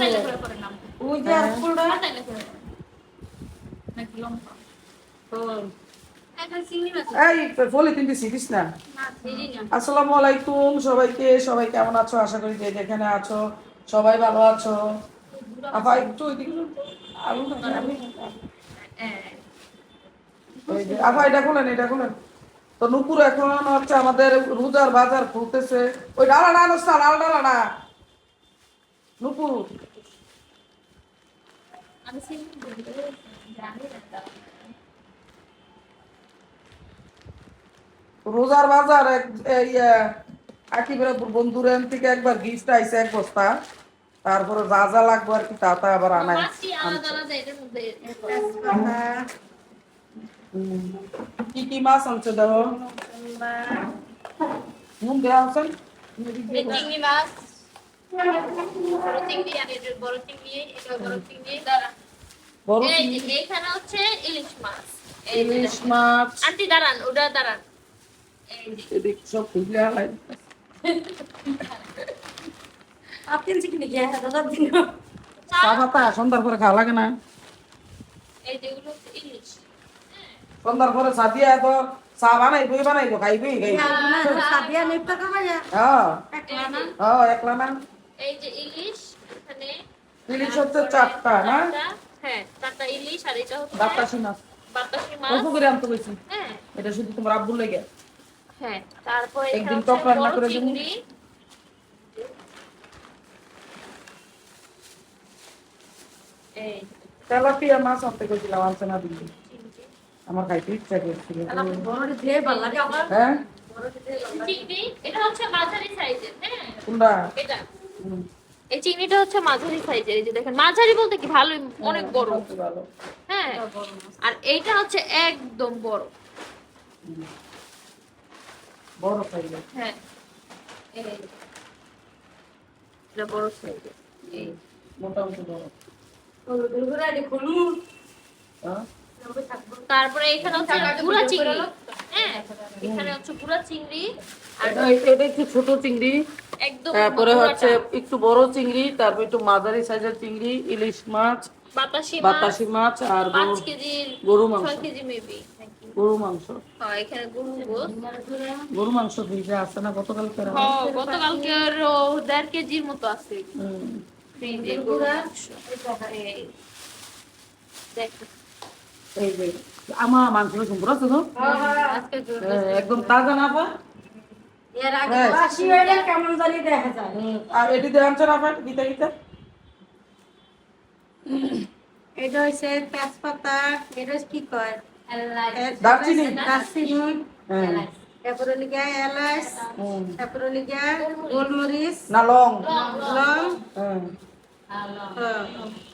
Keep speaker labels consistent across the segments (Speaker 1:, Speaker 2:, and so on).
Speaker 1: ওই যে আর ফুলটা এই পলিথিন দিছি দিস না। আসসালামু আলাইকুম সবাইকে, সবাই কেমন আছো? আশা করি যে যেখানে আছো সবাই ভালো আছো। আপা একটু আলু আপা এটা খুলেন, এটা খুলেন। তো নুপুর এখন হচ্ছে আমাদের রোজার বাজার খুলতেছে। ওই ডালা না আনস না, লাল ডালা না নুপুর। রোজার বাজার একেবারে বন্ধুরেন থেকে একবার গিফট আইছে এক বস্তা, তারপরে যা যা লাগবে আর কি তা তা আবার আনাই। কি কি মাছ আনছে দেখো। নুন দেওয়া আনছেন
Speaker 2: চিংড়ি মাছ, বড় চিংড়ি আর এটা বড় চিংড়ি, এটা বড় চিংড়ি দাঁড়া।
Speaker 1: বড়
Speaker 2: এই যে
Speaker 1: চিংড়ি,
Speaker 2: এখানে হচ্ছে ইলিশ মাছ।
Speaker 1: ইলিশ মাছ।
Speaker 2: আন্টি দাঁড়ান, ওটা দাঁড়ান। এই যে
Speaker 1: এদিক সব খুলে আলাই।
Speaker 3: আপনি চিকেন কি হ্যাঁ দাদা দিন
Speaker 1: চা পাতা সন্ধ্যার পরে খাওয়া লাগে না?
Speaker 2: এই যেগুলো হচ্ছে ইলিশ।
Speaker 1: সন্ধ্যার পরে চা দিয়া তো চা বানাইবই বানাইবো, খাইবই খাইবো।
Speaker 3: সাদিয়া নেপটা কামায়া
Speaker 1: হ্যাঁ
Speaker 3: একলা না
Speaker 1: হ্যাঁ, একলা না।
Speaker 2: এই যে ইলিশ এখানে
Speaker 1: ইলিশ হচ্ছে চারটা না?
Speaker 2: হ্যাঁ, চারটা ইলিশ আর এটা হচ্ছে
Speaker 1: বাতাসি মাছ।
Speaker 2: বাতাসি
Speaker 1: অল্প
Speaker 2: মাছ।
Speaker 1: করে আনতে কইছি।
Speaker 2: হ্যাঁ
Speaker 1: এটা শুধু তোমার আব্বুর লেগে।
Speaker 2: হ্যাঁ, তারপরে
Speaker 1: একদিন
Speaker 2: এখানে
Speaker 1: টক
Speaker 2: হচ্ছে
Speaker 1: রান্না
Speaker 2: বড়
Speaker 1: করে দেবো।
Speaker 2: চিংড়ি। এই
Speaker 1: তেলাপিয়া মাছ আনতে কইছিলাম, আনছে না দিদি।
Speaker 2: চিংড়ি,
Speaker 1: আমার খাইতে ইচ্ছা করছিল।
Speaker 3: বড় দিয়ে ভালো লাগে আমার
Speaker 1: হ্যাঁ
Speaker 2: চিংড়ি এটা হচ্ছে মাঝারি সাইজের। হ্যাঁ
Speaker 1: কোনটা?
Speaker 2: এটা
Speaker 1: হুম,
Speaker 2: এই চিংড়িটা হচ্ছে মাঝারি সাইজের। এই যে দেখেন, মাঝারি বলতে কি ভালোই অনেক বড়।
Speaker 1: ভালো।
Speaker 2: হ্যাঁ, আর এইটা হচ্ছে একদম বড়।
Speaker 1: বড় খাইলে।
Speaker 2: হ্যাঁ, এই এটা বড় সাইজের। এই
Speaker 1: মোটামুটি বড়।
Speaker 3: দুর্গুরা দি খুলু
Speaker 1: হ্যাঁ
Speaker 2: তারপরে এখানে হচ্ছে গুড়া চিংড়ি। হ্যাঁ, এখানে হচ্ছে গুড়া চিংড়ি আর
Speaker 1: এটা একটু ছোট চিংড়ি,
Speaker 2: একদম
Speaker 1: তারপরে
Speaker 2: গুঁড়াটা।
Speaker 1: হচ্ছে একটু বড় চিংড়ি, তারপর একটু মাঝারি সাইজের চিংড়ি, ইলিশ মাছ,
Speaker 2: বাতাসি মাছ
Speaker 1: বাতাসি মাছ আর
Speaker 2: 5 কেজির
Speaker 1: গরু মাংস।
Speaker 2: 6 কেজি মেবি।
Speaker 1: গরু মাংস।
Speaker 2: হ্যাঁ, এখানে গরু গোশত।
Speaker 1: গরু মাংস ফ্রিজে আছে না গতকাল করে?
Speaker 2: হ্যাঁ, গতকালকে 1.5 কেজির মতো আছে ফ্রিজে গরু মাংস। এই দেখো,
Speaker 1: এই যে আমার মাংস সুন্দর আছে তো,
Speaker 2: আজকে
Speaker 1: একদম তাজা না পা।
Speaker 3: এর আগে বাসি হইলে কেমন জানি দেখা যায়
Speaker 1: আর এটি দিয়ে আনছে না পা দিতে দিতে।
Speaker 3: এটা হইছে তেজপাতা, এটা কি কয়
Speaker 1: দারচিনি।
Speaker 3: দারচিনি,
Speaker 1: হ্যাঁ
Speaker 3: তারপরে লিগা এলাচ, তারপরে লিগা গোলমরিচ,
Speaker 1: না লং।
Speaker 3: লং,
Speaker 1: হ্যাঁ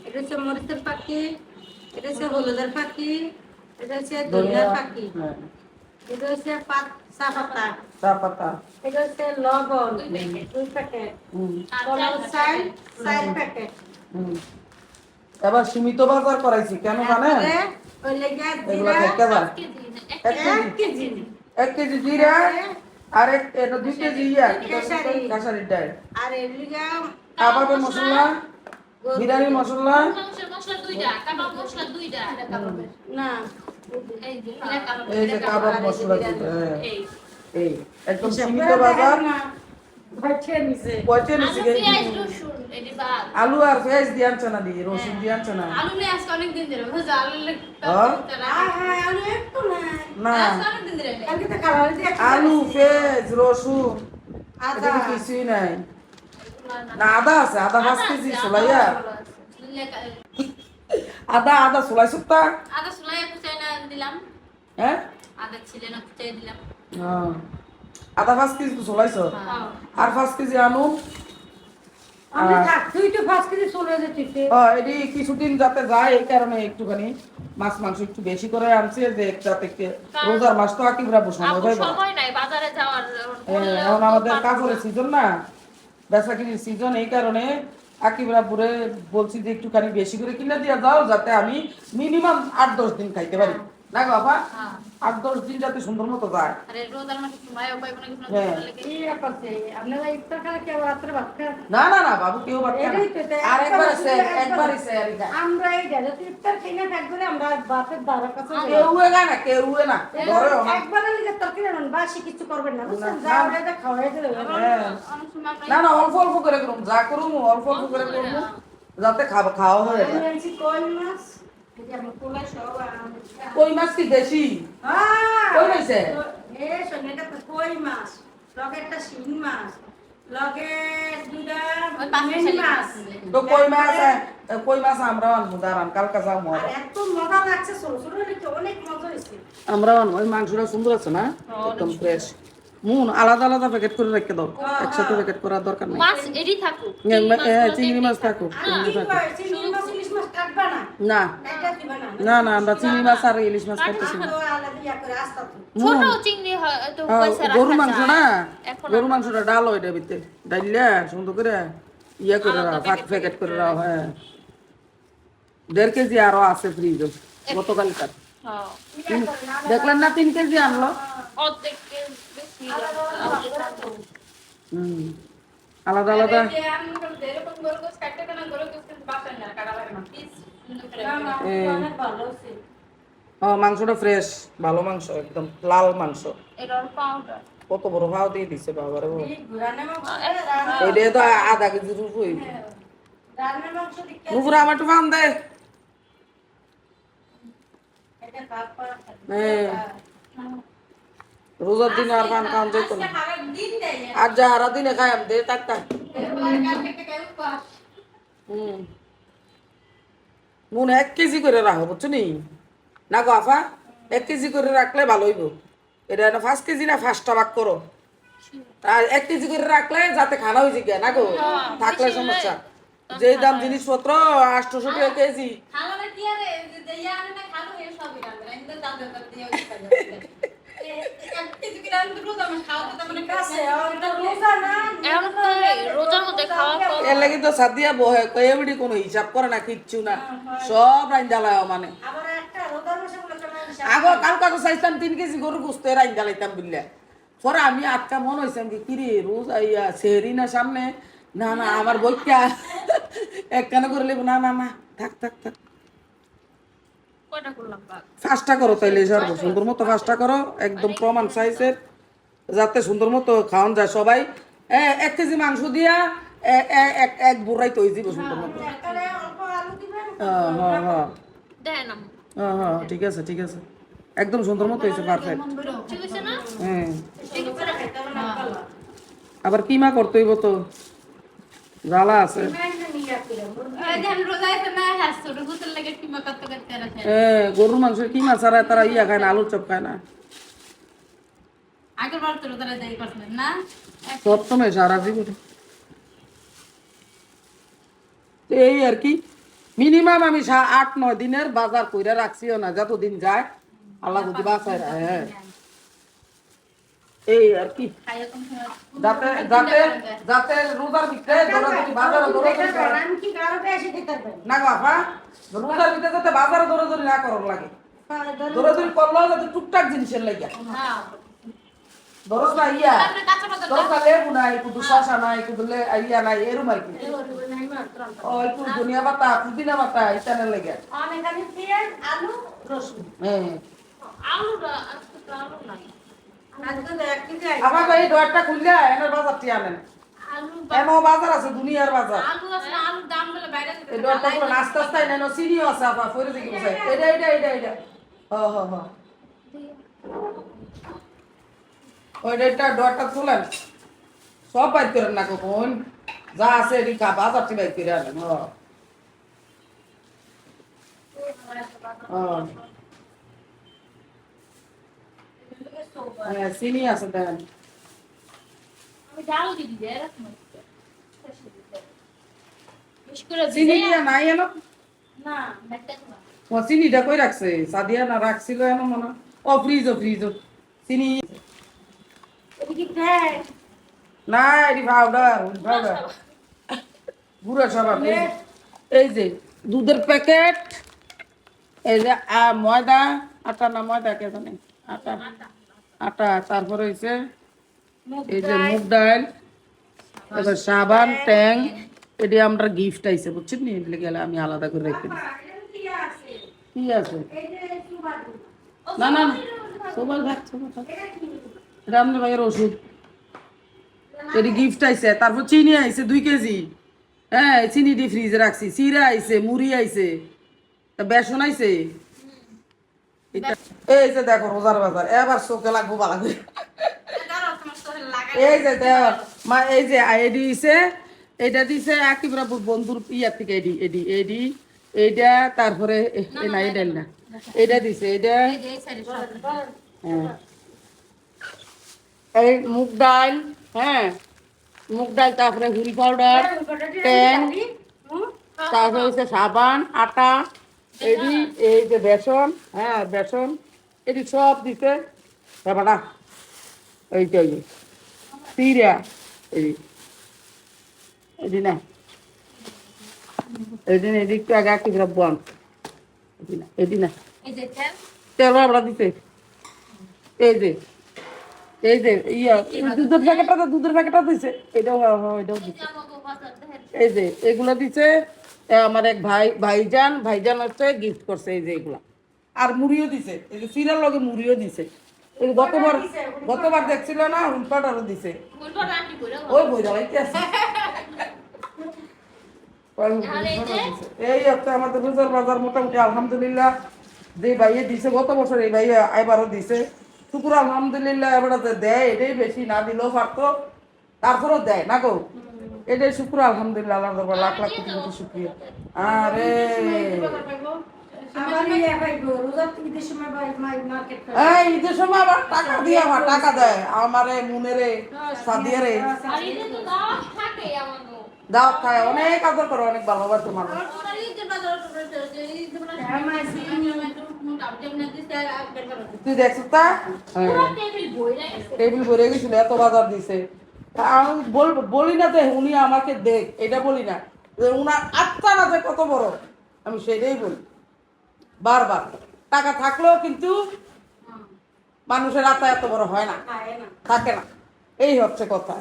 Speaker 3: এটা হচ্ছে মরিচের পাখি, এটা হচ্ছে হলুদের পাখি, এটা হচ্ছে ধনিয়ার
Speaker 1: ধনিয়া।
Speaker 3: পাখি,
Speaker 1: হ্যাঁ
Speaker 3: এটা হচ্ছে চা পাতা,
Speaker 1: চা পাতা।
Speaker 3: এটা হচ্ছে লবণ 2 প্যাকেট, পোলাও চাল 4 প্যাকেট,
Speaker 1: এবার সীমিত বাজার করাইছি কেন জানেন?
Speaker 3: ওই লেগা
Speaker 1: এগুলো
Speaker 3: জিরা
Speaker 1: থেকে যান
Speaker 2: 5 কেজি না
Speaker 3: 1 কেজি,
Speaker 1: 1 কেজি জিরা আর 2 কেজি
Speaker 3: খেসারি।
Speaker 1: কাঁসারির ডাল,
Speaker 3: আর এর লিগা
Speaker 1: কাবাবের মশলা, বিরিয়ানি মশলা।
Speaker 2: মাংসের মশলা 2টা, কাবাব মশলা 2টা।
Speaker 3: না
Speaker 2: এই যে এটা কাবাব।
Speaker 1: এই যে কাবাব মশলা দিতে, হ্যাঁ
Speaker 2: এই
Speaker 1: এই একদম সীমিত বাজার।
Speaker 3: না ভাইছে নিছে
Speaker 1: কয়টা
Speaker 2: আলু,
Speaker 1: নিছি?
Speaker 2: পেঁয়াজ, রসুন এটি বাদ।
Speaker 1: আলু আর পেঁয়াজ দিয়ে আনছে না দিয়ে, রসুন দিয়ে আনছে না।
Speaker 2: আলু নিয়ে আজকে অনেক দিন ধরে বুঝছো, আলু
Speaker 3: আলু একটু না
Speaker 1: না
Speaker 2: অনেক দিন ধরে
Speaker 3: কালকে তো খাওয়া হইছে
Speaker 1: আলু পেঁয়াজ রসুন
Speaker 3: আদা
Speaker 1: এদিকে কিছুই নাই। না আদা আছে, আদা 5 কেজি সোলাইয়া। আদা আদা সোলাই সুপ্তা।
Speaker 2: আদা সুলাই কুচাই না দিলাম,
Speaker 1: হ্যাঁ
Speaker 2: আদা ছিলে না কুচাই দিলাম।
Speaker 1: হ্যাঁ, আদা 5 কেজি তো সোলাইছ। আর 5 কেজি আনু।
Speaker 3: আমি থাক তুই তো 5 কেজি চলে যেতিস
Speaker 1: এটি কিছুদিন যাতে যায় এই কারণে একটুখানি মাছ মাংস একটু বেশি করে আনছে, যে যাতে রোজার মাস তো আকিবরা সময়
Speaker 2: আপু
Speaker 1: পাইব না।
Speaker 2: সময় নাই বাজারে যাওয়ার।
Speaker 1: এখন আমাদের কাপড়ের সিজন না, বেচা কিনির সিজন, এই কারণে আকিবরাপুরে বলছি যে একটুখানি বেশি করে কিনে দিয়ে যাও, যাতে আমি মিনিমাম 8-10 দিন খাইতে পারি। না গো বাবা? 8-10 দিন যাতে সুন্দর মতো যায়।
Speaker 2: আরে রোজার মাসে সময় পাইব না কিছু
Speaker 1: হ্যাঁ।
Speaker 2: না লাগে
Speaker 3: কি করছে আপনারা ইফতার খাওয়া কেউ রাত্রে ভাত খায়
Speaker 1: না না না বাবু কেউ বাচ্চা না।
Speaker 3: এটাই তো, তাই
Speaker 1: একবারই সে আর কি।
Speaker 3: আমরা এই গেলে ইফতার কিনে থাকবো না, আমরা বাপের দাদার কাছে যাই।
Speaker 1: কেউ না না কেউ না ধরেও না।
Speaker 3: একবার লিখে তরকারি রান্না বাসি কিছু করবেন না বুঝছেন,
Speaker 1: না,
Speaker 3: যা
Speaker 1: না।
Speaker 3: ওটা খাওয়াই দিলে
Speaker 1: হ্যাঁ।
Speaker 2: অনেক সময়
Speaker 1: না না অল্প অল্প করে করুন, যা করুন অল্প অল্প করে করুন যাতে খাওয়া হয়ে
Speaker 3: আমি
Speaker 1: যায়।
Speaker 3: আনছি কই মাছ, এই যে আমার পোলা সব
Speaker 1: কই মাছ কি দেশি? কই রইছে?
Speaker 3: এ শোন, এটা তো কই মাছ, লগে একটা শিং মাছ, লগে দুটা
Speaker 2: ওই পাঁচ
Speaker 3: মেন মাছ।
Speaker 1: তো কই মাছ আমরাও আনবো, দাঁড়ান কালকে যাও
Speaker 3: আর
Speaker 1: মজা।
Speaker 3: এত মজা লাগছে, ছোট ছোট হলে অনেক মজা হয়েছে।
Speaker 1: আমরাও আনবো, ওই মাংসটা সুন্দর আছে না একদম ফ্রেশ। মুন আলাদা আলাদা প্যাকেট করে রেখে দাও, একসাথে প্যাকেট করার দরকার নেই।
Speaker 2: মাছ এডি থাকুক
Speaker 1: চিংড়ি মাছ থাকুক, চিংড়ি থাকুক।
Speaker 3: চিংড়ি মাছ ইলিশ মাছ কাটবা না,
Speaker 1: না
Speaker 3: একটা দিবা না।
Speaker 1: না না আমরা চিংড়ি মাছ আর ইলিশ মাছ খাইতেছি না।
Speaker 3: তো আলাদা ইয়া করে আস্তা তো।
Speaker 2: ছোট চিংড়ি তো পয়সা রাখা
Speaker 1: গরু মাংস না,
Speaker 2: এখন
Speaker 1: গরু মাংসটা ডাল ওইটা ভিতরে ডাইলা সুন্দর করে ইয়ে করে রাও, প্যাকেট করে রাও। হ্যাঁ 1.5 কেজি আরো আছে ফ্রিজে গতকালকার।
Speaker 2: হ্যাঁ
Speaker 1: দেখলেন না 3 কেজি আনলো।
Speaker 2: অর্ধেক বেশি
Speaker 1: হুম আলাদা আলাদা।
Speaker 2: এরকম গরু গোস কাটতে কেন গরু গোস বাসায় না কাটা লাগে না প্লিজ সুন্দর করে
Speaker 3: না, না, অনেক ভালো হয়েছে।
Speaker 1: মাংসটা ফ্রেশ, ভালো মাংস, একদম লাল মাংস।
Speaker 2: এটা ওর পাউডার
Speaker 1: কত বড় ভাও দিয়ে দিছে বাবারে বাবা।
Speaker 3: এই ঘুরানো মাংস দিয়ে রান্না,
Speaker 1: এইটা তো আধা কেজি রূপ হইব।
Speaker 3: রান্না মাংস দিকে
Speaker 1: নুপুর আমার একটু ফান দে।
Speaker 3: এটা কাপ করা
Speaker 1: হ্যাঁ রোজার দিনে আর পান খাওয়ান যেত না।
Speaker 3: খাবার দিন দেয়
Speaker 1: আর যারা দিনে খাই আমি দে তাকতা। মন 1 কেজি করে রাখো বুঝছো নি না গো আফা, 1 কেজি করে রাখলে ভালো হইব। এটা না 5 কেজি না 5টা ভাগ করো, আর 1 কেজি করে রাখলে যাতে খানা হয়ে যায় না গো, থাকলে সমস্যা। যেই দাম জিনিসপত্র 800 টাকা কেজি।
Speaker 2: খালারে কি আরে যে ইয়া আনে না খালু এ সবই রান্না ইন্দা দাম দাম দিয়ে কিছু কি রান্না তো রোজা আমার খাওয়া তো মানে
Speaker 3: কাছে আর তো রোজা না,
Speaker 2: এখন তো রোজার মধ্যে খাওয়া
Speaker 1: এর লাগি তো সাদিয়া বহে কয়েবডি কোনো হিসাব করে না, কিচ্ছু না, সব রাইন্দালায় মানে।
Speaker 3: আবার একটা রোজার মাসে বলে কেন
Speaker 1: আগো কালকা তো চাইতাম 3 কেজি গরু গুস্তে রাইন্দালাইতাম বুঝলে। পরে আমি আটকা মন হয়েছে কি রে রোজ আইয়া সেহরি না সামনে, না না আমার বইকা একখানে করে লেব, না না না থাক থাক থাক
Speaker 2: কয়টা করলাম বাদ
Speaker 1: 5টা করো তাইলে সর্ব সুন্দর মতো 5টা করো, একদম প্রমাণ সাইজের যাতে সুন্দর মতো খাওয়ান যায় সবাই। 1 কেজি মাংস দিয়া এক বুড়াই তৈরি দিব সুন্দর মতো।
Speaker 3: তাহলে অল্প আলু দিবেন,
Speaker 1: হ্যাঁ হ্যাঁ হ্যাঁ
Speaker 2: দেন না
Speaker 1: হ্যাঁ ঠিক আছে ঠিক আছে, একদম সুন্দর মতো হয়েছে পারফেক্ট।
Speaker 2: ঠিক আছে না
Speaker 1: হ্যাঁ
Speaker 2: ঠিক আছে না
Speaker 3: খেতে হবে না ভালো।
Speaker 1: আবার কিমা করতে হইব তো, জ্বালা আছে।
Speaker 3: মেনে নিয়ে আসলে
Speaker 2: এই যে আমি রোজা আছে না হ্যাঁ ছোট গোসল লাগে কি মত করতে রাখে
Speaker 1: গরুর মাংসের কিমা ছাড়া তারা ইয়া খায় না, আলুর চপ খায় না।
Speaker 2: আগের বার তো রোজা যাই করছিলেন না
Speaker 1: সপ্তমে সারা জীবনে তো এই আর কি। মিনিমাম আমি 8-9 দিনের বাজার কইরা রাখছিও না, যতদিন যায় আল্লাহ যদি বাঁচায় রাখে। হ্যাঁ এই আর কি,
Speaker 2: খাইয়া কোন
Speaker 1: যাতে যাতে যাতে রোজার ভিতরে দৌড়াদৌড়ি বাজারে দৌড়াদৌড়ি করে
Speaker 3: আমি কি গারোটা এসে দিতে পারবেন
Speaker 1: না গো আপা, রোজার ভিতরে যাতে বাজারে দৌড়াদৌড়ি না করার লাগে, দৌড়াদৌড়ি করলেও যাতে টুকটাক জিনিসের লাগে।
Speaker 2: হ্যাঁ
Speaker 1: ধরস না ইয়া
Speaker 2: আপনি কাঁচা পাতা
Speaker 1: ধরস না লেবু নাই, কুদু শসা নাই, কুদু ইয়া নাই, এরম আর কি। ও একটু ধনিয়া পাতা, পুদিনা পাতা ইত্যাদি লাগে।
Speaker 3: অনেক আমি পেঁয়াজ আলু রসুন
Speaker 1: হ্যাঁ
Speaker 2: আলুটা আজকে তো আলু নাই
Speaker 3: আজকে তো 1 কেজি
Speaker 1: আমার এই ডয়ারটা খুললে এনের বাজারটি আনেন,
Speaker 2: আলু
Speaker 1: এমন বাজার আছে দুনিয়ার বাজার।
Speaker 2: আলু আছে আলুর দাম বলে বাইরে
Speaker 1: এই ডয়ারটা খুলে আস্তে আস্তে নেন, চিনিও আছে আপা ফেরে দেখি বসাই। এটা এটা এটা এটা হ ওইটা এটা ডয়ারটা খুলেন, সব বাইর করেন না কখন যা আছে এটি বাজারটি বাইর করে আনেন। হ্যাঁ চিনি আছে দেন।
Speaker 2: আমি ডাল দিই দে এরকম বেশি করে
Speaker 1: চিনি দিয়া নাই এনো,
Speaker 2: না একটা না
Speaker 1: ও চিনিটা কই রাখছে সাদিয়া না রাখছিল এনো মনে, ও ফ্রিজ চিনি
Speaker 3: এটা কি দেয়
Speaker 1: না, এটি পাউডার গুঁড়া সবাব। এই যে দুধের প্যাকেট, এই যে ময়দা, আটা না ময়দা কে জানে, আটা আটা, তারপরে হইছে
Speaker 3: মুগ
Speaker 1: এই যে
Speaker 3: ডাল,
Speaker 1: মুগ ডাল, তারপর সাবান, ট্যাং। এটি আমরা গিফট আইছে বুঝছেন নি, এগুলো গেলে আমি আলাদা করে রেখে দিই। কি আছে? না না না, সবাই থাক, সবাই থাক। এটা আপনার ভাইয়ের ওষুধ, এটি গিফট আইছে। তারপর চিনি আইছে 2 কেজি। হ্যাঁ, চিনি দিয়ে ফ্রিজে রাখছি। চিরা আইছে, মুড়ি আইছে, তা বেসন আইছে। এই যে দেখো রোজার বাজার, এবার চোখে লাগবো ভালো করে। এই যে দেখ মা, এই যে এডি দিছে, এটা দিছে একেবারে বন্ধুর ইয়ার থেকে। এডি এডি এডি এইটা, তারপরে না এটা না, এটা দিছে এটা। হ্যাঁ, এই মুগ ডাল, হ্যাঁ মুগ ডাল, তারপরে হুল পাউডার, ট্যাং, তারপরে হচ্ছে সাবান, আটা, এডি, এই যে বেসন, হ্যাঁ বেসন, এটি সব দিতে। ব্যাপারটা এইটা সিরা, এডি এডি না, এডি না, এদিক তো আগে একেবারে বন, এডি না, এডি না, তেল বাবড়া দিতে। এই যে এই যে ইয়া দুধের প্যাকেটটা, তো দুধের প্যাকেটটা দিছে, এটাও এটাও দিছে। এই যে এগুলো দিছে আমার এক ভাইজান হচ্ছে গিফট করছে। এই যে এগুলা, আর মুড়িও দিছে, এই যে সিরার লগে মুড়িও দিছে। এই যে গতবার দেখছিল না, হুলপাটারও দিছে। ওই বই দাঁড়াইতে আছে। এই হচ্ছে আমাদের রোজার বাজার মোটামুটি আলহামদুলিল্লাহ। যে ভাইয়ে দিছে গত বছর, এই ভাইয়ে এবারও দিছে। শুকুর আলহামদুলিল্লাহ। এবার দেয়, এটাই বেশি, না দিলেও পারতো, তারপরেও দেয় না গো। এটাই শুক্র আলহামদুলিল্লাহ, আল্লাহ দরবার লাখ লাখ কোটি কোটি শুকরিয়া। আরে এই ঈদের সময় আবার টাকা দিয়ে, আমার টাকা দেয় আমারে, মুনেরে, সাদিয়ারে দাওয়াত খায়, অনেক আদর করে, অনেক ভালোবাসে মানুষ। তুই দেখছিস তা টেবিল ভরে গেছিল, এত বাজার দিছে। আমি বলি না যে উনি আমাকে দেখ, এটা বলি না, যে উনার আত্মা না যে কত বড়, আমি সেটাই বলি বারবার। টাকা থাকলেও কিন্তু মানুষের আত্মা এত বড় হয় না, থাকে না, এই হচ্ছে কথা।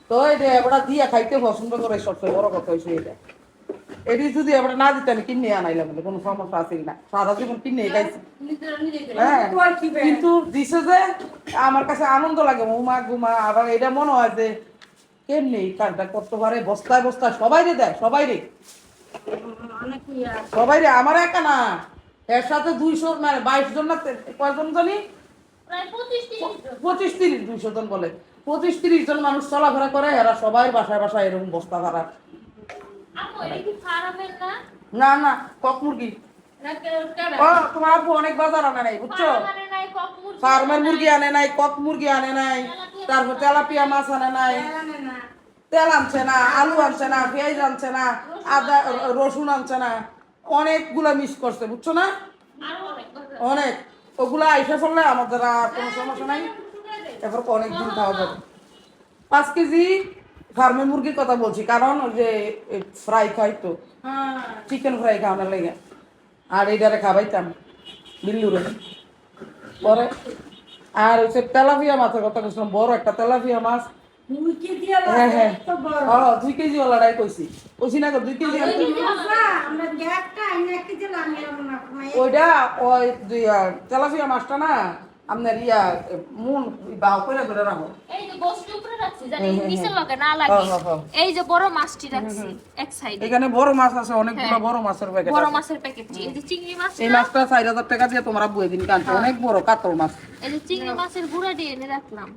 Speaker 1: তো এটা এবার দিয়া খাইতে পছন্দ করে, সবচেয়ে বড় কথা হয়েছে এটা। এটি যদি এবার না দিতে আমি কিনে আনাইলাম, কোনো সমস্যা আছে না, সারা জীবন কিনে খাইছি। হ্যাঁ, কিন্তু দিছে যে আমার কাছে আনন্দ লাগে, উমা গুমা। আবার এটা মনে হয় যে কেমনি কাজটা করতে পারে, বস্তায় বস্তায় সবাই রে দেয়, সবাই রে, সবাই রে, আমার একা না, এর সাথে 200 মানে 22 জন না কয়জন জানি, 25-30, 200 জন বলে, 25-30 জন মানুষ চলাফেরা করে। এরা সবাই বাসায় বাসায় এরকম বস্তা ভাড়া। না না, কক মুরগি। ও তোমার আব্বু অনেক বাজার আনে নাই, বুঝছো, ফার্মের মুরগি আনে নাই, কক মুরগি আনে নাই, তারপর তেলাপিয়া মাছ আনে নাই, তেল আনছে না, আলু আনছে না, পেঁয়াজ আনছে না, আদা রসুন আনছে না, অনেকগুলা মিস করছে, বুঝছো না, অনেক। ওগুলা আইসা পড়লে আমাদের আর কোনো সমস্যা নাই, এরপর অনেক দিন খাওয়া যাবে। 5 কেজি ফার্মের মুরগির কথা বলছি, কারণ ওই যে ফ্রাই খাই তো, চিকেন ফ্রাই খাওয়ানোর লেগে, আর এইটারে খাবাইতাম বিল্লুরে পরে। আর হচ্ছে তেলাপিয়া মাছের কথা বলছিলাম, বড় একটা তেলাপিয়া মাছ। হ্যাঁ হ্যাঁ, 2 কেজি ওলাটাই কইছি না, 2 কেজি ওইটা। ওই তেলাপিয়া মাছটা না আপনার ইয়া মন বাও করে ধরে রাখো,
Speaker 2: এই যে বস্তু উপরে রাখছি জানি নিচের লগে না লাগে। এই যে বড় মাছটি রাখছি এক সাইডে,
Speaker 1: এখানে বড় মাছ আছে অনেকগুলো, বড় মাছের প্যাকেট,
Speaker 2: বড় মাছের প্যাকেট। এই যে চিংড়ি মাছ,
Speaker 1: এই মাছটা 4000 টাকা দিয়ে তোমরা বুয়ে দিন কানছে, অনেক বড় কাতল মাছ।
Speaker 2: এই যে চিংড়ি মাছের গুঁড়া দিয়ে এনে রাখলাম।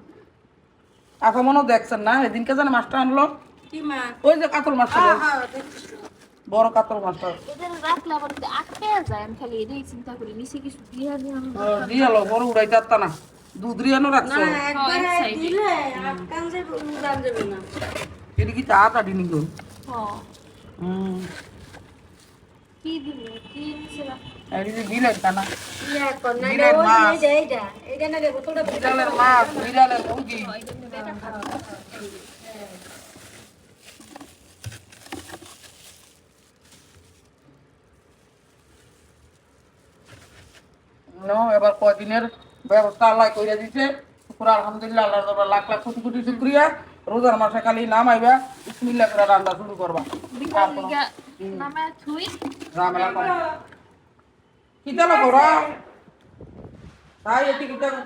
Speaker 1: মনে দেখছেন না এদিনকে জানে মাছটা আনলো,
Speaker 3: কি মাছ?
Speaker 1: ওই যে কাতল মাছটা, বড় কাতল মাছটা
Speaker 2: এদের রাখলে আবার আটকে যায়। আমি খালি এটাই চিন্তা করি, নিচে কিছু দিয়ে
Speaker 1: দিয়ে লো, বড় উড়াই যাত্তা না, দুধ রিয়ানো রাখছো,
Speaker 3: দিলে আটকান যাবে, উড়ান যাবে না।
Speaker 1: এটা কি তাড়াতাড়ি নিল।
Speaker 2: কি দিল, কি নিচে
Speaker 1: এই যে বিলের কানা,
Speaker 3: ইয়া কোন না,
Speaker 1: বিলের মাছ,
Speaker 3: এইটা না দেবো তোটা
Speaker 1: বিড়ালের মাছ, বিড়ালের মুরগি। এবার কয়দিনের ব্যবস্থা আল্লাহ কইরা দিতে। পুরো আলহামদুলিল্লাহ, আল্লাহর দরবারে লাখ লাখ কোটি কোটি শুকরিয়া। রোজার মাসে খালি নাম আইবা, বিসমিল্লাহ করে রান্না শুরু করবা। আর কোনো
Speaker 2: নামা থুই
Speaker 1: ঝামেলা করে কি জানো করা তাই এটি কি জানো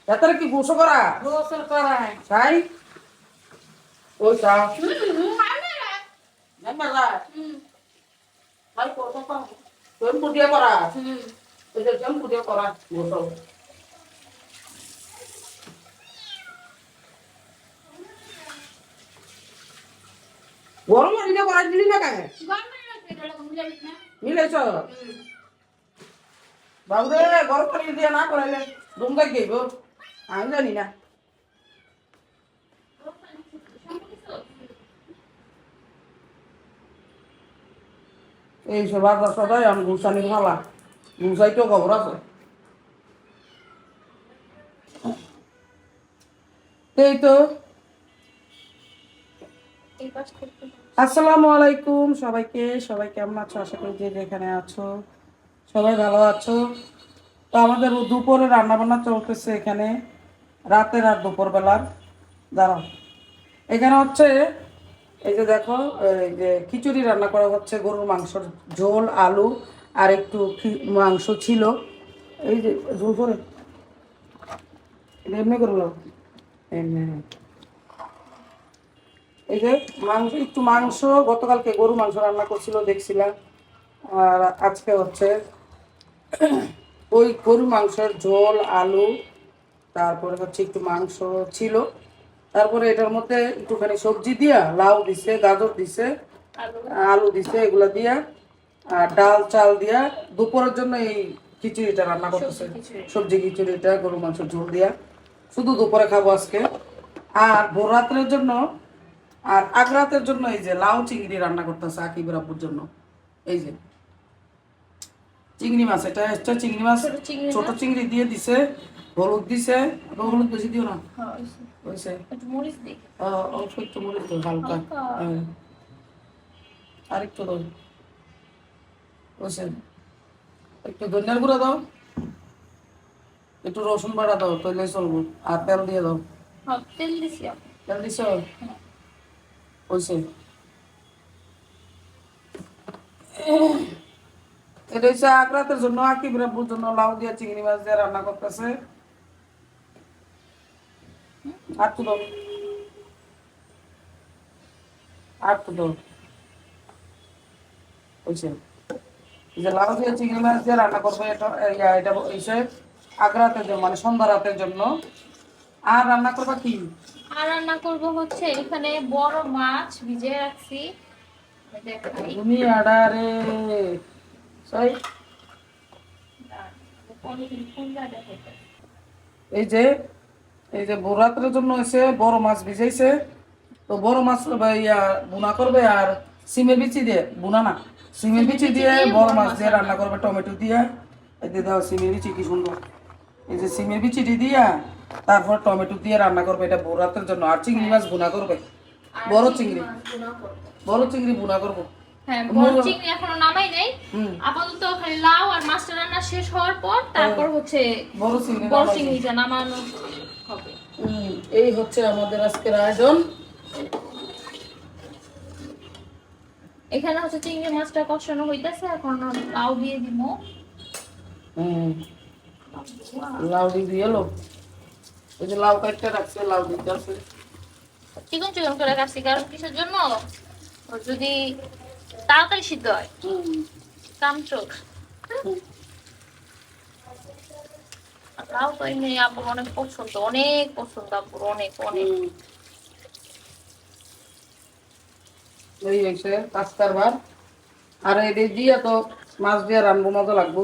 Speaker 1: এতরে কি গোসল করা
Speaker 3: গোসল করায়
Speaker 1: তাই ওই চা নাম্বার দা ভাই কত পা তোর পুডিয়া করা ওই যে জম পুডিয়া করা গোসল গরম এটা করা দিলি না কাকে মিলেছ বাবুরে গরম করে দিয়ে না করাইলে দুমটা গেইব আমি জানি না এই সব বাজার সদাই আমি গুছানি ভালা গুছাই তো খবর আছে এই তো আসসালামু আলাইকুম সবাইকে। সবাই কেমন আছো? আশা করি যে যেখানে আছো সবাই ভালো আছো। তো আমাদের দুপুরে রান্না বান্না চলতেছে এখানে, রাতের আর দুপুর বেলার। দাঁড়াও, এখানে হচ্ছে এই যে দেখো, এই যে খিচুড়ি রান্না করা হচ্ছে, গরুর মাংসর ঝোল, আলু আর একটু মাংস ছিল। এই যে ঝোল করে এমনি করলো এমনি। এই যে মাংস, একটু মাংস গতকালকে গরু মাংস রান্না করছিল দেখছিলাম, আর আজকে হচ্ছে ওই গরু মাংসের ঝোল, আলু, তারপরে হচ্ছে একটু মাংস ছিল, তারপরে এটার মধ্যে একটুখানি সবজি দিয়া, লাউ দিছে, গাজর দিছে, আলু দিছে, এগুলা দিয়া আর ডাল চাল দিয়া দুপুরের জন্য এই খিচুড়িটা রান্না করতেছে। সবজি খিচুড়িটা গরু মাংসের ঝোল দিয়া শুধু দুপুরে খাবো আজকে। আর ভোর রাত্রের জন্য আর আগ রাতের জন্য এই যে লাউ চিংড়ি রান্না করতেছে আকিবের আব্বুর জন্য। এই যে চিংড়ি মাছ, এটা চিংড়ি মাছ, ছোট চিংড়ি দিয়ে দিছে, হলুদ দিছে, হলুদ বেশি দিও না, হয়েছে অল্প একটু মরিচ দিও হালকা, আর একটু দাও, হয়েছে একটু ধনিয়ার গুঁড়া দাও, একটু রসুন বাটা দাও, তাহলে চলবো। আর তেল দিয়ে দাও, তেল দিছ, হয়েছে। এটা হচ্ছে আগ রাতের জন্য, আকিব রাব্বুর জন্য লাউ দিয়ে চিংড়ি মাছ দিয়ে রান্না করতেছে। আর তো দাও, আর তো দাও, হয়েছে। যে লাউ দিয়ে চিংড়ি মাছ দিয়ে রান্না করবে, এটা এটা হয়েছে আগ রাতের জন্য, মানে সন্ধ্যা রাতের জন্য। আর রান্না করবা কি?
Speaker 2: আর রান্না করব হচ্ছে এখানে বড় মাছ ভিজিয়ে রাখছি, দেখাই।
Speaker 1: তুমি আডারে সই এই যে রাতের জন্য হয়েছে বড় মাছ ভিজাইছে। তো বড় মাছ ইয়া বুনা করবে, আর সিমের বিচি দিয়ে, বুনা না, সিমের বিচি দিয়ে বড় মাছ দিয়ে রান্না করবে, টমেটো দিয়ে। এই যে দাও সিমের বিচি কি সুন্দর, এই যে সিমের বিচিটি দিয়া তারপর টমেটো দিয়ে রান্না করবে, এটা ভোর রাতের জন্য। আর চিংড়ি মাছ বুনা করবে, বড় চিংড়ি বুনা করবো।
Speaker 2: হ্যাঁ, বড় চিংড়ি এখনো নামাই নাই, আপাতত খালি লাউ আর মাছটা রান্না শেষ হওয়ার পর তারপর হচ্ছে
Speaker 1: বড়
Speaker 2: চিংড়িটা নামানো হবে।
Speaker 1: এই হচ্ছে আমাদের আজকের আয়োজন।
Speaker 2: এখানে হচ্ছে চিংড়ি মাছটা কষানো হইতাছে, এখন লাউ দিয়ে দিব।
Speaker 1: লাউ দিয়ে এলো, এই যে লাউ কাটতে রাখছে, লাউ দিতে আছে
Speaker 2: চিকন চিকন করে কাটছি, কারণ কিসের জন্য, যদি তাড়াতাড়ি সিদ্ধ হয়, কামচোর। লাউ তো এমনি আব্বুর অনেক পছন্দ, আব্বুর অনেক অনেক।
Speaker 1: এই হয়েছে কাজ কারবার। আর এই দিয়ে তো মাছ দিয়ে রানবো, মজা লাগবো।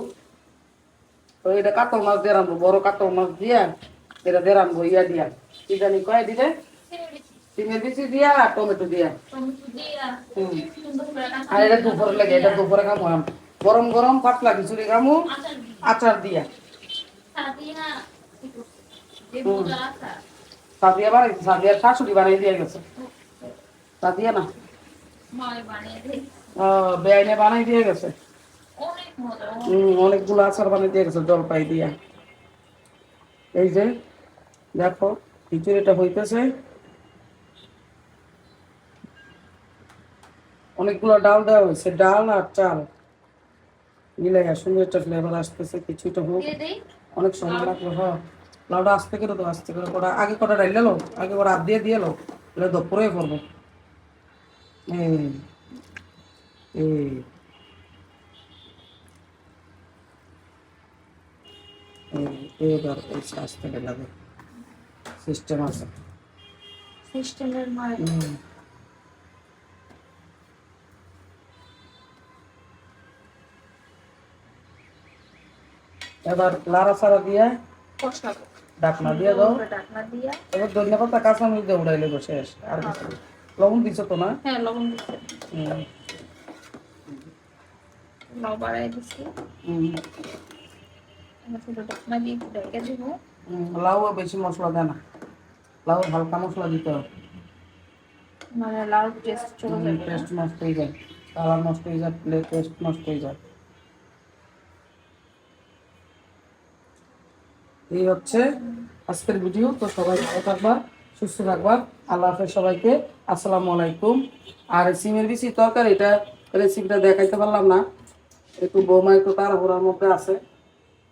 Speaker 1: তো এটা কাতল মাছ দিয়ে রানবো, বড় কাতল মাছ দিয়া এটা দিয়ে রানবো, ইয়া দিয়া কি জানি কয় দিলে, সিমের বিচি দিয়া আর টমেটো দিয়া। আর এটা দুপুরে লাগে, এটা দুপুরে খামো, গরম গরম পাতলা খিচুড়ি খামো আচার দিয়া। সাদিয়া বানাই, সাদিয়ার শাশুড়ি বানাই দিয়ে গেছে, সাদিয়া না বেআইনে বানাই দিয়ে গেছে। অনেকগুলো আচার বানিয়ে দিয়ে গেছে জলপাই দিয়া। এই যে দেখো খিচুড়িটা হইতেছে, অনেকগুলো ডাল দেওয়া হয়েছে, ডাল আর চাল মিলে সুন্দর একটা ফ্লেভার আসতেছে। কিছুটা হোক, অনেক সময় লাগলো। হ্যাঁ, লাউটা আস্তে করে তো, আস্তে করে কটা আগে কটা ডাইল লো, আগে কটা হাত দিয়ে দিয়ে লো, এলে দুপুরে পড়বো। এই এই এবার এই আস্তে লাগে সিস্টেম আছে।
Speaker 2: সিস্টেমের মার
Speaker 1: এবার লাড়া সারা দিয়ে
Speaker 2: কষাবো,
Speaker 1: ঢাকনা দিয়ে দাও।
Speaker 2: ঢাকনা দিয়া।
Speaker 1: এবার ধনিয়া পাতা কাঁচা মরিচ দিয়ে উড়াইলে শেষ। আর কিছু না। লবণ দিছো তো না?
Speaker 2: হ্যাঁ, লবণ দিচ্ছি, লাউ বাড়াই দিচ্ছি। শুধু ঢাকনা দিয়ে ঢেকে দিব।
Speaker 1: লাউ বেশি মশলা দেয় না, লাউ হালকা মশলা দিতে হবে,
Speaker 2: মানে লাউ টেস্ট চলে যাবে।
Speaker 1: টেস্ট নষ্ট হয়ে যায়, কালার নষ্ট হয়ে যায়, টেস্ট নষ্ট হয়ে যায়। এই হচ্ছে আজকের ভিডিও। তো সবাই ভালো থাকবা, সুস্থ থাকবা। আল্লাহ হাফেজ সবাইকে। আসসালামু আলাইকুম। আর সিমের বিচি তরকারি, এটা রেসিপিটা দেখাইতে পারলাম না, একটু বৌমা একটু তাড়াহুড়ার মধ্যে আছে।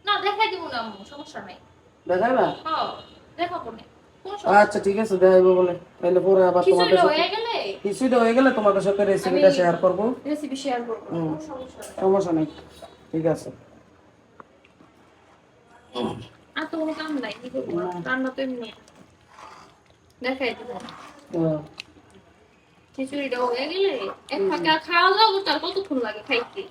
Speaker 2: না, দেখাই দিব না আম্মু, সমস্যা নাই।
Speaker 1: দেখাইবা?
Speaker 2: হ্যাঁ, দেখাবো না।
Speaker 1: আচ্ছা ঠিক আছে, দেখাইবো বলে তাহলে পরে আবার তোমাদের
Speaker 2: খিচুড়িটা
Speaker 1: সাথে,
Speaker 2: হয়ে গেলে
Speaker 1: কিছুটা হয়ে গেলে তোমাদের সাথে রেসিপিটা শেয়ার করবো।
Speaker 2: রেসিপি শেয়ার করব, কোনো সমস্যা নাই।
Speaker 1: সমস্যা নেই, ঠিক আছে।
Speaker 2: আর তো কোনো কাম নাই, কি করবো, রান্না তো এমনি দেখাই দিব। খিচুড়িটা হয়ে গেলে এক ফাঁকে আর খাওয়া দাওয়া করতে আর কতক্ষণ লাগে খাইতে।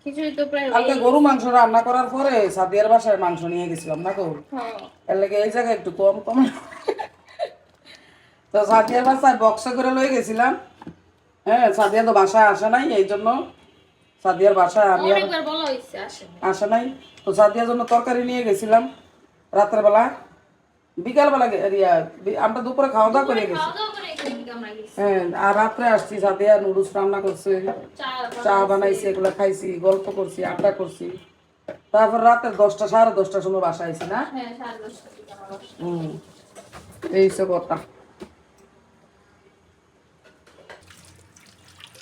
Speaker 2: খিচুড়ি তো প্রায়
Speaker 1: কালকে গরু মাংস রান্না করার পরে সাদিয়ার বাসায় মাংস নিয়ে গেছিলাম না গো,
Speaker 2: হ্যাঁ।
Speaker 1: এর লেগে এই জায়গায় একটু কম কম তো সাদিয়ার বাসায় বক্স করে লয়ে গেছিলাম। হ্যাঁ, সাদিয়া তো বাসায় আসে নাই, এই জন্য সাদিয়ার বাসায় আমি আর
Speaker 2: অনেকবার বলা হইছে
Speaker 1: আসে নাই। তো সাদিয়ার জন্য তরকারি নিয়ে গেছিলাম রাতের বেলা, বিকাল বেলা আমরা দুপুরে খাওয়া দাওয়া করে গেছি।
Speaker 2: খাওয়া দাওয়া করে এখানে আমরা গেছি।
Speaker 1: হ্যাঁ, আর রাত্রে আসছি, সাদিয়া নুডলস রান্না করছে, চা বানাইছে, এগুলো খাইছি, গল্প করছি, আড্ডা করছি। তারপর রাতে 10টা 10:30টার সময় বাসায় আইছি না।
Speaker 2: হ্যাঁ, 10:30 দিকে আমরা বসছি।
Speaker 1: এই সব কথা।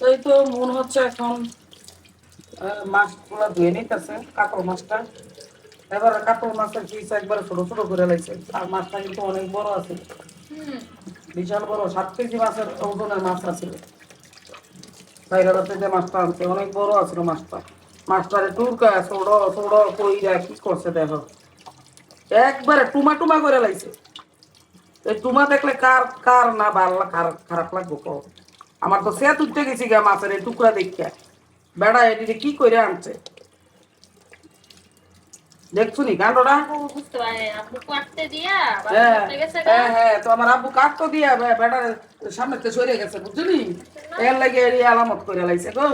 Speaker 1: এই তো মনে হচ্ছে এখন মাছগুলো ধুয়ে নিতেছে, কাতল মাছটা। এবার কাতল মাছের পিস একবারে ছোট ছোট করে লাগছে, আর মাছটা কিন্তু অনেক বড় আছে, বিশাল বড়, 7 কেজি মাছের ওজনের মাছ আছে। বাইরে যে মাছটা আনছে অনেক বড় আছিল মাছটা। মাছটারে টুরকা ছোড় ছোড় কইরা কি করছে দেখো, একবারে টুমা টুমা করে লাইছে। এই টুমা দেখলে কার কার না ভালো খারাপ লাগবো কও? আমার তো সে তুলতে গেছি গা মাছের এই টুকরা দেখিয়া, বেড়া এদিকে কি করে আনছে দেখছো নি কাণ্ডটা?
Speaker 2: বুঝতে পারে আপু কাটতে দিয়া
Speaker 1: হ্যাঁ
Speaker 2: বাড়তে গেছে
Speaker 1: হ্যাঁ হ্যাঁ, তো আমার আব্বু কাটতো দিয়া বেটার সামনে তো সরে গেছে, বুঝছো নি? এর লাগে এই আলামত করে লাইছে গো।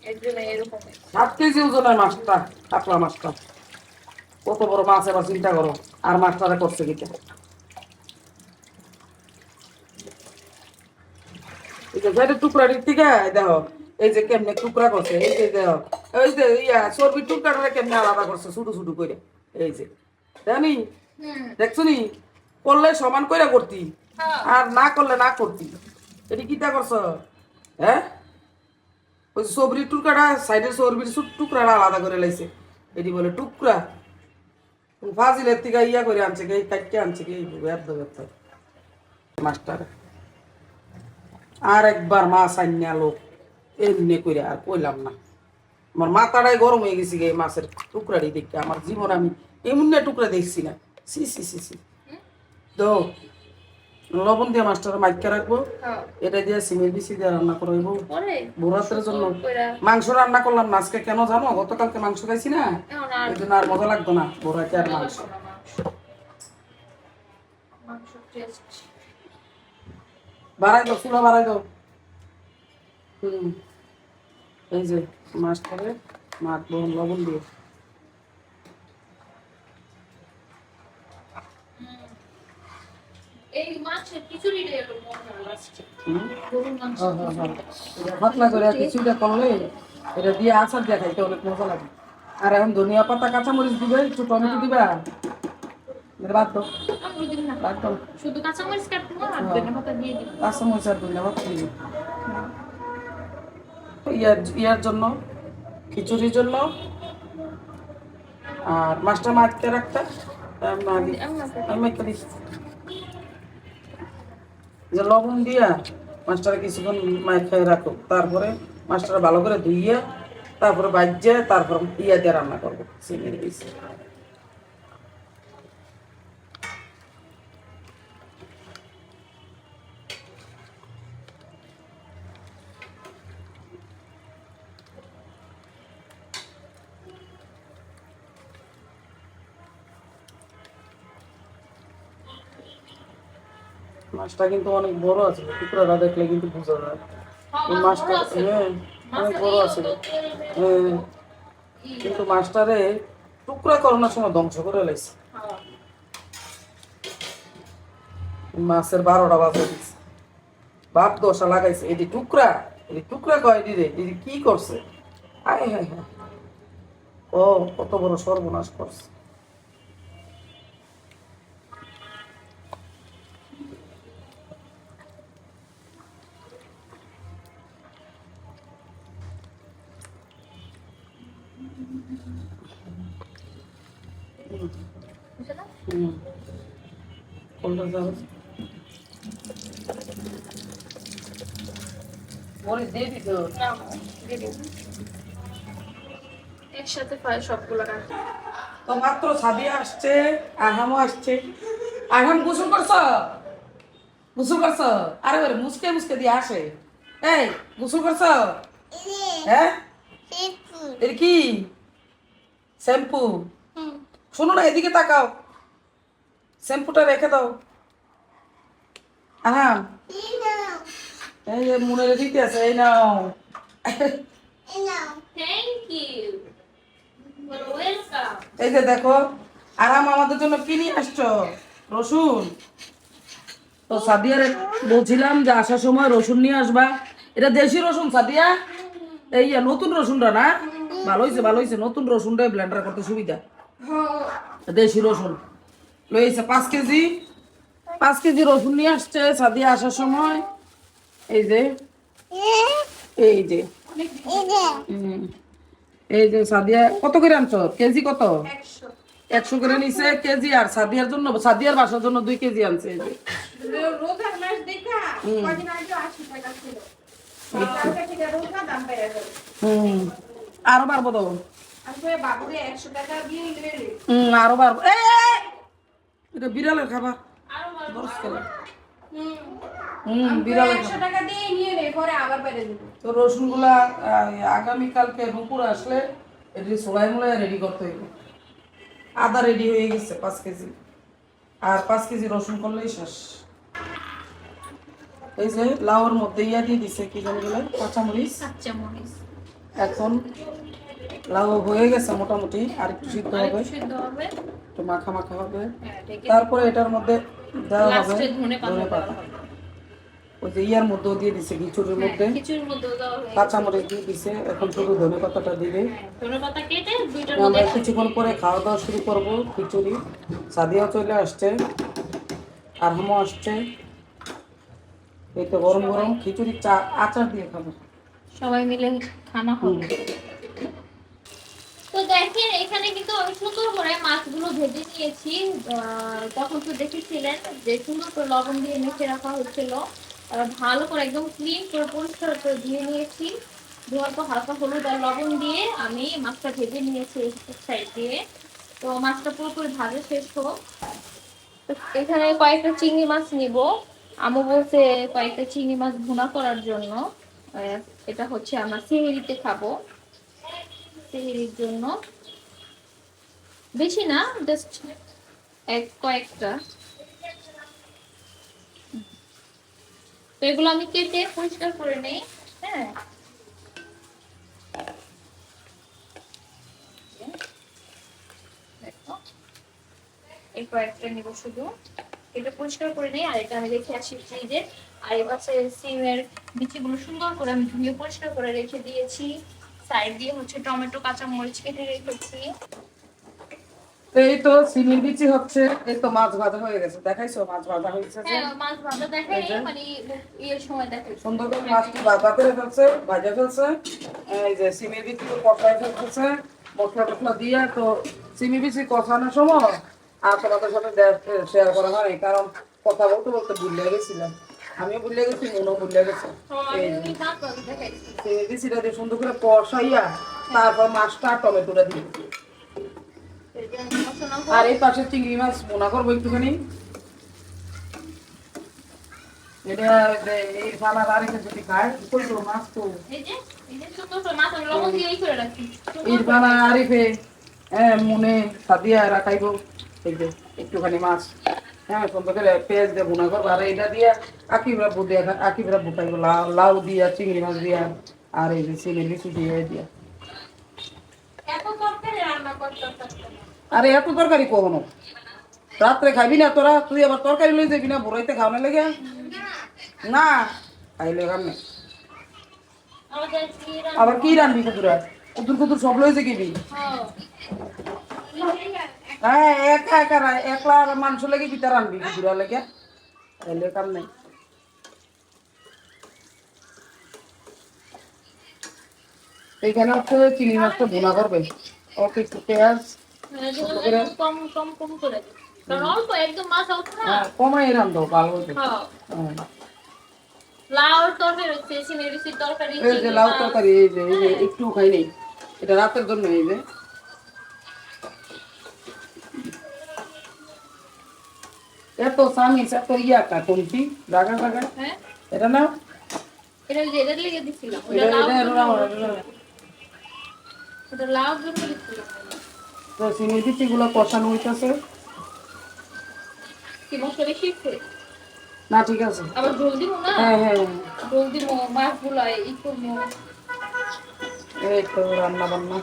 Speaker 2: একজনে এরকম
Speaker 1: 7 কেজি ওজনের মাছটা, কাতলা মাছটা, কত বড় মাছ এবার চিন্তা করো। আর মাছটারে করছে কিটা, এই যে ফের টুকরাটির থেকে দেখো, এই যে কেমনে টুকরা করছে, এই যে দেখো, এই যে চর্বির টুকরাটা কেমনে আলাদা করছে ছোট ছোট করে, এই যে জানি দেখছো নি? করলে সমান করে করতি, আর না করলে না করতি। এটি কিটা করছ? হ্যাঁ, ওই সবরির টুকরাটা সাইডের চর্বির টুকরাটা আলাদা করে লাইছে, এটি বলে টুকরা। ফাজিলের থেকে ইয়া করে আনছে কি, কাটকে আনছে কি ব্যর্থ ব্যর্থ মাস্টার। আর একবার মাছ আইনা লোক এমনি করে আর কইলাম না, আমার মাথাটাই গরম হয়ে গেছি এই মাছের টুকরাটি দেখতে। আমার জীবন আমি এমন টুকরা দেখছি না, সি সি সি সি। তো লবণ দিয়ে মাছটা মাইকা রাখবো, এটা দিয়ে সিমের বিচি দিয়ে রান্না করবো ভোরাতের জন্য। মাংস রান্না করলাম না আজকে, কেন জানো? গতকালকে মাংস খাইছি না, এই জন্য আর মজা লাগতো না ভোরাতে আর মাংস। বাড়াই দাও, চুলা বাড়াই দাও। এই যে মাছটাকে মাখবো লবণ দিয়ে।
Speaker 2: এই মাছ মাছের খিচুড়িটা একটু মজা লাগছে। গরুর মাংস
Speaker 1: পাতলা করে কিছুটা করলে এটা দিয়ে আচার দিয়ে খাইতে অনেক মজা লাগে। আর এখন ধনিয়া পাতা কাঁচামরিচ দিবে, একটু টমেটো দিবা, বাদ দাও,
Speaker 2: আমরা দিন না,
Speaker 1: বাদ দাও।
Speaker 2: শুধু কাঁচামরিচ কাটবো আর ধনে পাতা দিয়ে দিব।
Speaker 1: কাঁচামরিচ আর ধনিয়া পাতা দিবে ইয়ার জন্য, খিচুড়ির জন্য। আর মাছটা মাখতে রাখতে আমি মেখে দিই যে লবণ দিয়া মাছটা কিছুক্ষণ মাখে রাখো, তারপরে মাছটা ভালো করে ধুইয়া তারপরে বাজ্যে তারপর ইয়া দিয়ে রান্না করবো চিংড়ি দিয়েছি। মাছটা কিন্তু অনেক বড় আছে, টুকরাটা দেখলে কিন্তু বোঝা যায় এই মাছটা। হ্যাঁ অনেক বড় আছে, হ্যাঁ কিন্তু মাছটারে টুকরা করানোর সময় ধ্বংস করে লাইছে। মাছের 12টা বাজে দিচ্ছে, বাপ দশা লাগাইছে, এটি টুকরা কয় দিদি দিদি কি করছে, আয় হ্যাঁ হ্যাঁ ও কত বড় সর্বনাশ করছে। কোনটা যাবে বলে দিয়ে দিত
Speaker 2: না, দিয়ে দিব। একসাথে প্রায় সবগুলো রাখি।
Speaker 1: তো মাত্র সাদিয়া আসছে, আহামও আসছে। আহাম গোসল করছ, গোসল করছ, আরে বারে মুসকে মুসকে দিয়ে আসে। এই গোসল করছ? হ্যাঁ এর কি শ্যাম্পু? শোনো না এদিকে তাকাও, শ্যাম্পুটা রেখে দাও। আহাম এই যে মনে দিতে আছে, এই নাও।
Speaker 2: Thank you, welcome.
Speaker 1: এই যে দেখো আরাম আমাদের জন্য কি নিয়ে আসছো, রসুন। তো সাদিয়ার বলছিলাম যে আসার সময় রসুন নিয়ে আসবা, এটা দেশি রসুন সাদিয়া, এই নতুন রসুনটা না, ভালো হয়েছে নতুন রসুনটা ব্লেন্ডার করতে সুবিধা। দেশি রসুন লইছে 5 কেজি, 5 কেজি রসুন নিয়ে আসছে সাদিয়া আসার সময়। এই যে এই যে এই যে সাদিয়া কত করে আনছো, কেজি কত? 100 করে নিছে কেজি। আর সাদিয়ার জন্য, সাদিয়ার বাসার জন্য 2 কেজি আনছে। এই যে
Speaker 3: রোজার মাস দেখা কদিন আগে 80 টাকা ছিল, কালকে থেকে রোজা দাম বেড়ে গেল।
Speaker 1: আরো বাড়বো তো,
Speaker 3: আসলে বাবুরে 100 টাকা দিয়ে গেলে
Speaker 1: আরো বাড়বো। এটা বিড়ালের খাবার, দরজ খেলা। বিড়ালের
Speaker 3: 100 টাকা দিয়ে নিয়ে নে, পরে আবার বেড়ে দেব।
Speaker 1: তো রসুনগুলা আগামীকালকে নুপুর আসলে এটি সোলাই মোলাই রেডি করতে হইব। আদা রেডি হয়ে গেছে 5 কেজি, আর 5 কেজি রসুন করলেই শেষ। এই যে লাউর মধ্যে ইয়া দিয়ে দিছে কি জানি বলে, কাঁচামরিচ। এখন লাউ হয়ে গেছে মোটামুটি, আর একটু সিদ্ধ হবে, একটু মাখা মাখা হবে। তারপরে এটার মধ্যে দেওয়া হবে ধনে পাতা। ওই যে ইয়ার মধ্যেও দিয়ে দিছে, খিচুড়ির মধ্যে কাঁচামরিচ দিয়ে দিছে। এখন শুধু ধনে পাতাটা দিবে। আমরা কিছুক্ষণ পরে খাওয়া দাওয়া শুরু করবো খিচুড়ি। সাদিয়াও চলে আসছে, আরহামও আসছে। এই তো গরম গরম খিচুড়ি চা আচার দিয়ে খাবো,
Speaker 2: সবাই মিলে খানা হবে। তো দেখেন এখানে কিন্তু আমি সুন্দর করে মাছগুলো ভেজে নিয়েছি। তখন তো দেখেছিলেন যে সুন্দর করে লবণ দিয়ে মেখে রাখা হচ্ছিল। ভালো করে একদম ক্লিন করে পরিষ্কার করে ধুয়ে নিয়েছি। ধোয়ার পর হালকা হলুদ আর লবণ দিয়ে আমি মাছটা ভেজে নিয়েছি সাইড দিয়ে। তো মাছটা পুরোপুরি ভাজা শেষ হোক। এখানে কয়েকটা চিংড়ি মাছ নিব। আমু বলছে কয়েকটা চিংড়ি মাছ ভুনা করার জন্য। এটা হচ্ছে আমরা সেহরিতে খাবো, সেহরির জন্য। বেশি না, জাস্ট কয়েকটা। তো এগুলো আমি কেটে পরিষ্কার করে নেই। হ্যাঁ, দেখো এই কয়েকটা নিব শুধু। এটা পরিষ্কার করে নেই, আর এটা আমি রেখে আসি ফ্রিজে। আর এপাশে সিমের বিচিগুলো সুন্দর করে আমি ধুয়ে পরিষ্কার করে রেখে দিয়েছি। সাইড দিয়ে হচ্ছে টমেটো কাঁচা মরিচ কেটে রেখেছি।
Speaker 1: এই তো সিমের বিচি হচ্ছে, এই তো মাছ ভাজা হয়ে গেছে, দেখাইছো মাছ ভাজা হয়েছে যে
Speaker 2: হ্যাঁ, মাছ ভাজা দেখাই
Speaker 1: এই যে।
Speaker 2: মানে ইয়ের সময় দেখাই।
Speaker 1: সুন্দর করে মাছটি ভাজা করে ফেলছে, ভাজা ফেলছে। এই যে সিমের বিচি কষাই ফেলছে মশলা টসলা দিয়ে। তো সিমের বিচি কষানোর সময় আর তোমাদের সাথে শেয়ার করা হয়, কারণ কথা বলতে বলতে ভুলে গেছিলাম, আমিও ভুলে গেছি, মনও ভুলে গেছে। এই যে
Speaker 2: মাছ ভাজা দেখাইছি।
Speaker 1: সিমের বিচিটা দিয়ে সুন্দর করে কষাইয়া তারপর মাছটা আর টমেটোটা দিয়ে দিই। আর এই পাশে চিংড়ি মাছ বোনা করবো একটুখানি। এটা এই ফালা বাড়িতে যদি খায় কই তো মাছ তো
Speaker 2: এই যে সুন্দর করে মাছ আমি লবণ দিয়েই করে রাখছি।
Speaker 1: ইরফানা আরিফে মনে সাদিয়া রাখাইব। এই যে একটুখানি মাছ, হ্যাঁ সুন্দর করে পেঁয়াজ দিয়ে বোনা করবো। আর এটা দিয়ে আকিবরা বুদিয়া আকিবরা বুকাইব, লাউ দিয়া চিংড়ি মাছ দিয়া আর এই যে চিংড়ি লিচু দিয়ে দিয়া।
Speaker 3: এত তরকারি রান্না করতে পারতাম না।
Speaker 1: আরে এত তরকারি কখনো রাত্রে খাবি না তোরা? তুই আবার তরকারি লই যাবি না ভোরাইতে খাওয়ানো লেগে? না খাইলে খামনে।
Speaker 2: আমাদের কি
Speaker 1: আবার কি রানবি কুতুরা? কুতুর কুতুর সব লই যাবি? হ্যাঁ একা একা একলা মাংস লেগে পিতা রানবি কুতুরা লেগে? খাইলে কাম নাই। এইখানে হচ্ছে চিংড়ি মাছটা ভুনা করবে। ওকে একটু পেঁয়াজ
Speaker 2: কম কম কম করে দিই। কারণ অল্প একদম মাছ অল্প না।
Speaker 1: কমাই রান্ধো ভালো হবে।
Speaker 2: হ্যাঁ।
Speaker 1: হ্যাঁ।
Speaker 2: লাউর তরকারি হচ্ছে, সিমের বিচির তরকারি,
Speaker 1: এই যে লাউ তরকারি, এই যে একটু খাই নেই, এটা রাতের জন্য। এই যে এত সামিস এত ইয়াকা কোনটি রাগা রাগা
Speaker 2: হ্যাঁ
Speaker 1: এটা না
Speaker 2: এটা যে এটা লেগে দিছিলাম,
Speaker 1: এটা
Speaker 2: ওটা লাউ জন্য দিছিলাম।
Speaker 1: তো সিমের বিচিগুলো কষানো হইতেছে।
Speaker 2: কি মশলা বেশি হচ্ছে?
Speaker 1: না ঠিক আছে।
Speaker 2: আবার ঝোল দিব না?
Speaker 1: হ্যাঁ হ্যাঁ
Speaker 2: ঝোল দিব, মাছগুলো ই করবো।
Speaker 1: এই তো রান্না বান্না